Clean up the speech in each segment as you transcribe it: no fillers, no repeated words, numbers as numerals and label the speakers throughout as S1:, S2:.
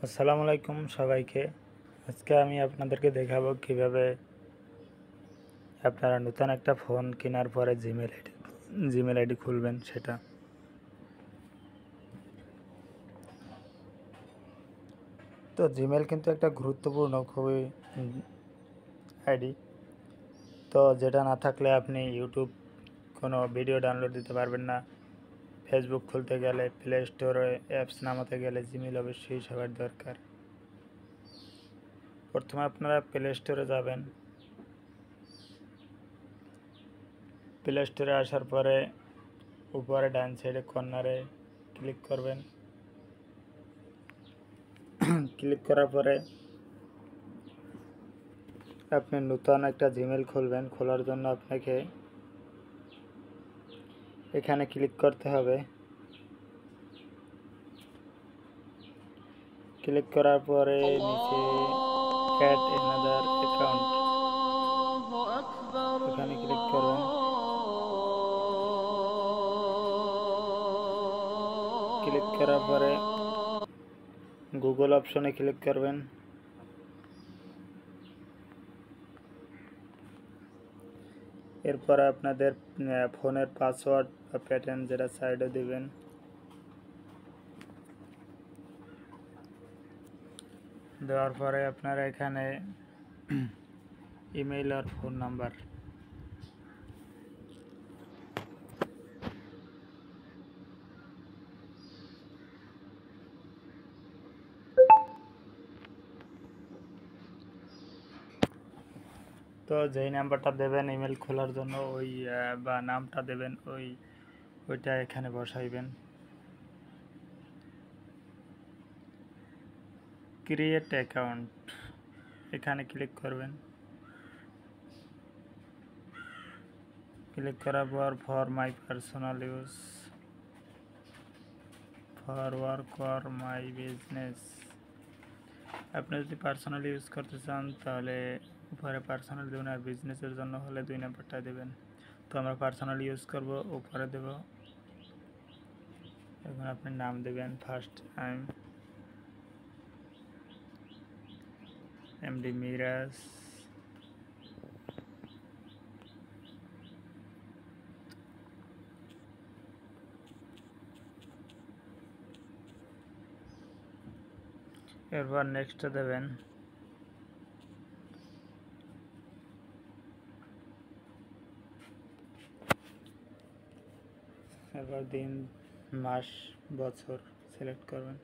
S1: আসসালামু আলাইকুম সবাইকে। আজকে আমি আপনাদেরকে দেখাবো কিভাবে আপনারা নতুন একটা ফোন কেনার পরে জিমেল আইডি খুলবেন সেটা। তো জিমেল কিন্তু একটা গুরুত্বপূর্ণ খুবই আইডি। তো যেটা না থাকলে আপনি ইউটিউব কোনো ভিডিও ডাউনলোড দিতে পারবেন না। ফেসবুক খুলতে গেলে, প্লে স্টোরে অ্যাপস নামাতে গেলে জিমেল অবশ্যই সবার দরকার। প্রথমে আপনারা প্লে স্টোরে যাবেন। প্লে স্টোরে আসার পরে উপরে ডান সাইডে কর্নারে ক্লিক করবেন। ক্লিক করার পরে আপনি নতুন একটা জিমেল খুলবেন। খোলার জন্য আপনাকে এখানে ক্লিক করতে হবে। ক্লিক করার পরে নিচে অ্যাড অ্যানাদার অ্যাকাউন্ট এখানে ক্লিক করবেন। ক্লিক করার পরে গুগল অপশনে ক্লিক করবেন। এরপরে আপনাদের ফোনের পাসওয়ার্ড বা প্যাটার্ন যেটা সাইডে দিবেন। দেওয়ার পরে আপনারা এখানে ইমেইল আর ফোন নাম্বার তো যেই নাম্বারটা দেবেন ইমেল খোলার জন্য ওই বা নামটা দেবেন ওইটা এখানে বসাইবেন। ক্রিয়েট অ্যাকাউন্ট এখানে ক্লিক করবেন। ক্লিক করার পর for my personal use, for work or my business. আপনি যদি পার্সোনাল ইউজ করতে চান তাহলে উপরে পার্সোনাল দেবেন, আর বিজনেসের জন্য হলে 2 নাম্বারটা দেবেন। তো আমরা পার্সোনাল ইউজ করব, উপরে দেব। এখন আপনি নাম দেবেন, ফার্স্ট টাইম এমডি মিরাজ। এরপর নেক্সট দেবেন। এরপর দিন, মাস, বছর সিলেক্ট করবেন।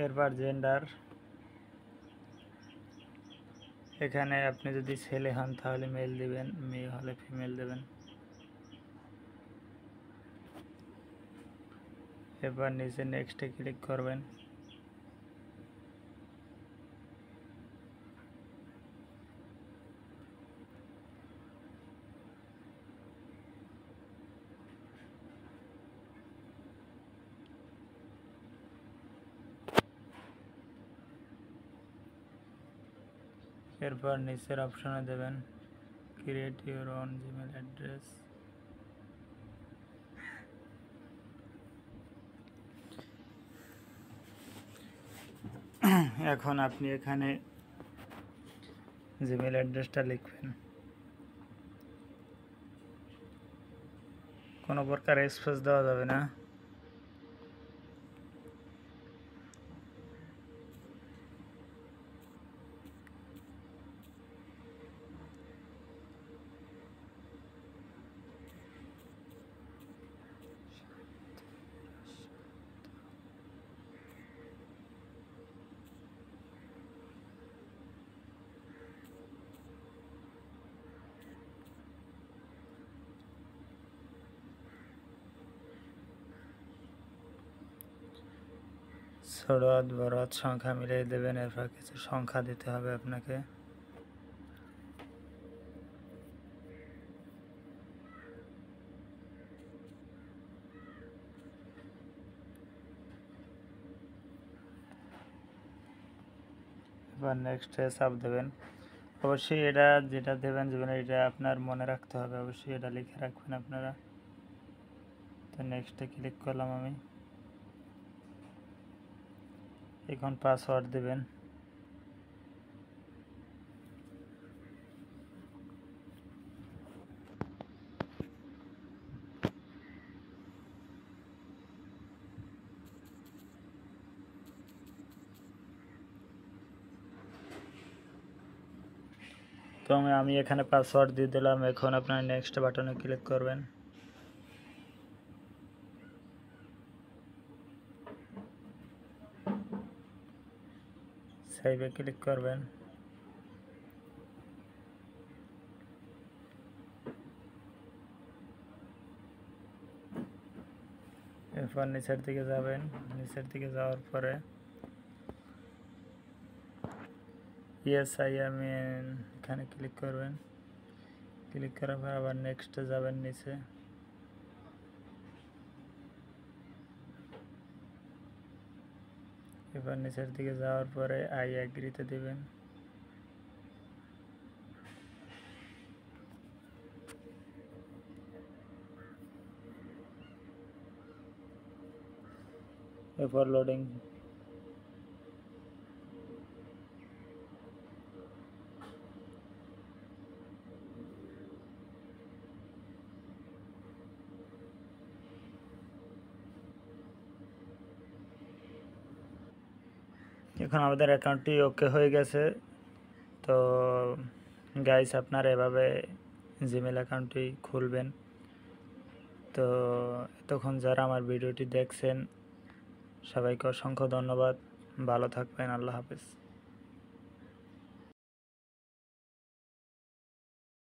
S1: এরপর জেন্ডার, এখানে আপনি যদি ছেলে হন তাহলে মেল দিবেন, মেয়ে হলে ফিমেল দেবেন। এবার নিচে নেক্সটে ক্লিক করবেন। এরপর নিচের অপশনে দেবেন create your own Gmail address. এখন আপনি এখানে জিমেল অ্যাড্রেসটা লিখবেন। কোনো প্রকার স্পেস দেওয়া যাবে না। ছোট হাত বড় হাত সংখ্যা মিলিয়ে দেবেন। এরপর কিছু সংখ্যা দিতে হবে আপনাকে। এবার নেক্সটে চাপ দেবেন। অবশ্যই এটা যেটা দেবেন এটা আপনার মনে রাখতে হবে, অবশ্যই এটা লিখে রাখবেন আপনারা। তো নেক্সটে ক্লিক করলাম আমি। এখন পাসওয়ার্ড দেবেন। তো আমি এখানে পাসওয়ার্ড দিয়ে দিলাম। এখন আপনারা নেক্সট বাটনে ক্লিক করবেন। সেভে ক্লিক করবেন। এরপর নিচের দিকে যাবেন। নিচের দিকে যাওয়ার পরে ইয়েস আই এম ইন এখানে ক্লিক করবেন। ক্লিক করার পর আবার নেক্সটে যাবেন নিচে। এবার নিচের দিকে যাওয়ার পরে আই অ্যাগ্রিতে দেবেন। এরপর লোডিং। এখন আমাদের অ্যাকাউন্টটি ওকে হয়ে গেছে। তো গাইস আপনারা এভাবে জিমেল অ্যাকাউন্টটি খুলবেন। তো এতক্ষণ যারা আমার ভিডিওটি দেখছেন সবাইকে অসংখ্য ধন্যবাদ। ভালো থাকবেন। আল্লাহ হাফেজ।